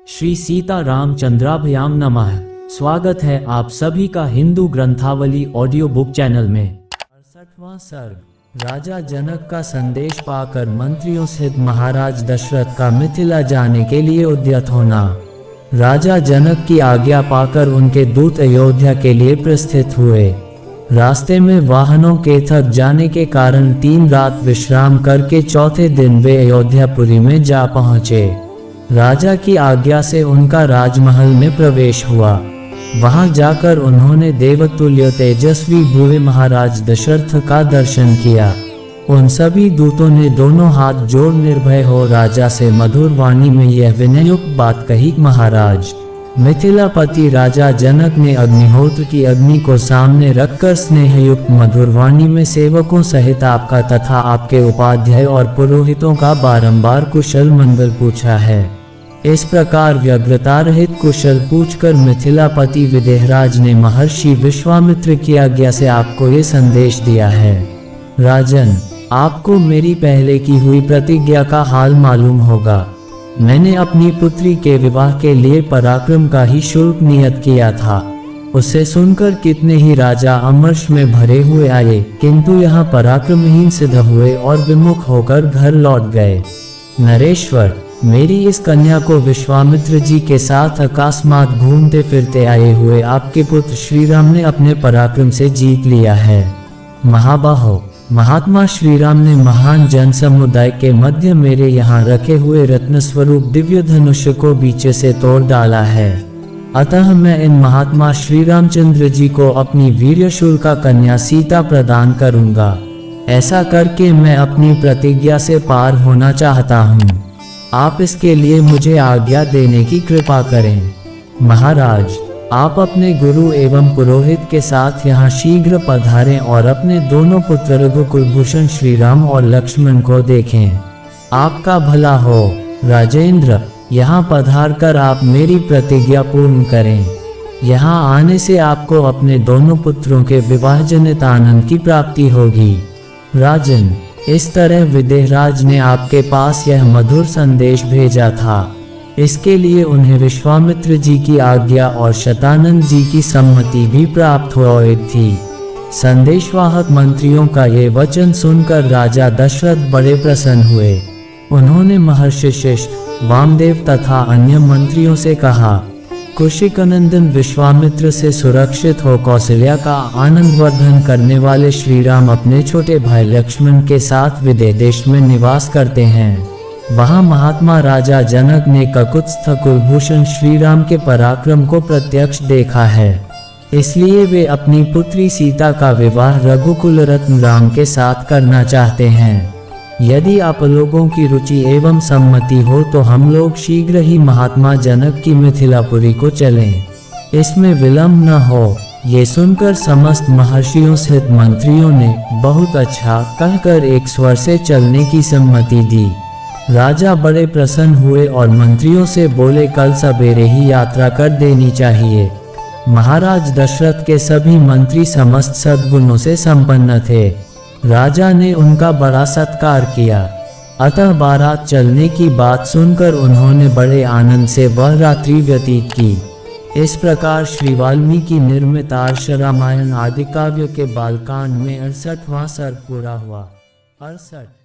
श्री सीता रामचंद्राभ्याम नमः। स्वागत है आप सभी का हिंदू ग्रंथावली ऑडियो बुक चैनल में। 68वां सर्ग। राजा जनक का संदेश पाकर मंत्रियों सहित महाराज दशरथ का मिथिला जाने के लिए उद्यत होना। राजा जनक की आज्ञा पाकर उनके दूत अयोध्या के लिए प्रस्थित हुए। रास्ते में वाहनों के थक जाने के कारण 3 रात विश्राम करके चौथे दिन वे अयोध्यापुरी में जा पहुँचे। राजा की आज्ञा से उनका राजमहल में प्रवेश हुआ। वहां जाकर उन्होंने देवतुल्य तेजस्वी भूवे महाराज दशरथ का दर्शन किया। उन सभी दूतों ने दोनों हाथ जोड़ निर्भय हो राजा से मधुर वाणी में यह विनययुक्त बात कही, महाराज मिथिलापति राजा जनक ने अग्निहोत्र की अग्नि को सामने रखकर स्नेहयुक्त मधुर वाणी में सेवकों सहित आपका तथा आपके उपाध्याय और पुरोहितों का बारंबार कुशल मंगल पूछा है। इस प्रकार व्यग्रता रहित कुशल पूछकर मिथिलापति विदेहराज ने महर्षि विश्वामित्र की आज्ञा से आपको ये संदेश दिया है। राजन, आपको मेरी पहले की हुई प्रतिज्ञा का हाल मालूम होगा। मैंने अपनी पुत्री के विवाह के लिए पराक्रम का ही शुल्क नियत किया था। उसे सुनकर कितने ही राजा अमर्ष में भरे हुए आए, किंतु यहाँ पराक्रमहीन सिद्ध हुए और विमुख होकर घर लौट गए। नरेश्वर, मेरी इस कन्या को विश्वामित्र जी के साथ अकस्मात घूमते फिरते आए हुए आपके पुत्र श्री राम ने अपने पराक्रम से जीत लिया है। महाबाहो, महात्मा श्री राम ने महान जन समुदाय के मध्य मेरे यहाँ रखे हुए रत्न स्वरूप दिव्य धनुष को बीच से तोड़ डाला है। अतः मैं इन महात्मा श्री रामचंद्र जी को अपनी वीर्यशूलिका कन्या सीता प्रदान करूँगा। ऐसा करके मैं अपनी प्रतिज्ञा से पार होना चाहता हूँ। आप इसके लिए मुझे आज्ञा देने की कृपा करें। महाराज, आप अपने गुरु एवं पुरोहित के साथ यहाँ शीघ्र पधारें और अपने दोनों पुत्र रघुकुलभूषण श्री राम और लक्ष्मण को देखें। आपका भला हो। राजेंद्र, यहाँ पधार कर आप मेरी प्रतिज्ञा पूर्ण करें। यहाँ आने से आपको अपने दोनों पुत्रों के विवाह जनित आनंद की प्राप्ति होगी। राजन, इस तरह विदेहराज ने आपके पास यह मधुर संदेश भेजा था। इसके लिए उन्हें विश्वामित्र जी की आज्ञा और शतानंद जी की सम्मति भी प्राप्त हो गई थी। संदेशवाहक मंत्रियों का ये वचन सुनकर राजा दशरथ बड़े प्रसन्न हुए। उन्होंने महर्षि शिष्ट, वामदेव तथा अन्य मंत्रियों से कहा, कुशिकनंदन विश्वामित्र से सुरक्षित हो कौशल्या का आनंदवर्धन करने वाले श्री राम अपने छोटे भाई लक्ष्मण के साथ विदेह देश में निवास करते हैं। वहाँ महात्मा राजा जनक ने ककुत्स्थ कुलभूषण श्री राम के पराक्रम को प्रत्यक्ष देखा है। इसलिए वे अपनी पुत्री सीता का विवाह रघुकुल रत्न राम के साथ करना चाहते हैं। यदि आप लोगों की रुचि एवं सम्मति हो तो हम लोग शीघ्र ही महात्मा जनक की मिथिलापुरी को चलें। इसमें विलंब न हो। ये सुनकर समस्त महर्षियों सहित मंत्रियों ने बहुत अच्छा कहकर एक स्वर से चलने की सम्मति दी। राजा बड़े प्रसन्न हुए और मंत्रियों से बोले, कल सवेरे ही यात्रा कर देनी चाहिए। महाराज दशरथ के सभी मंत्री समस्त सद्गुणों से संपन्न थे। राजा ने उनका बड़ा सत्कार किया। अतः बारात चलने की बात सुनकर उन्होंने बड़े आनंद से वह रात्रि व्यतीत की। इस प्रकार श्री वाल्मीकि निर्मित आर्ष रामायण आदि काव्य के बालकांड में 68वां सर्ग पूरा हुआ। 68।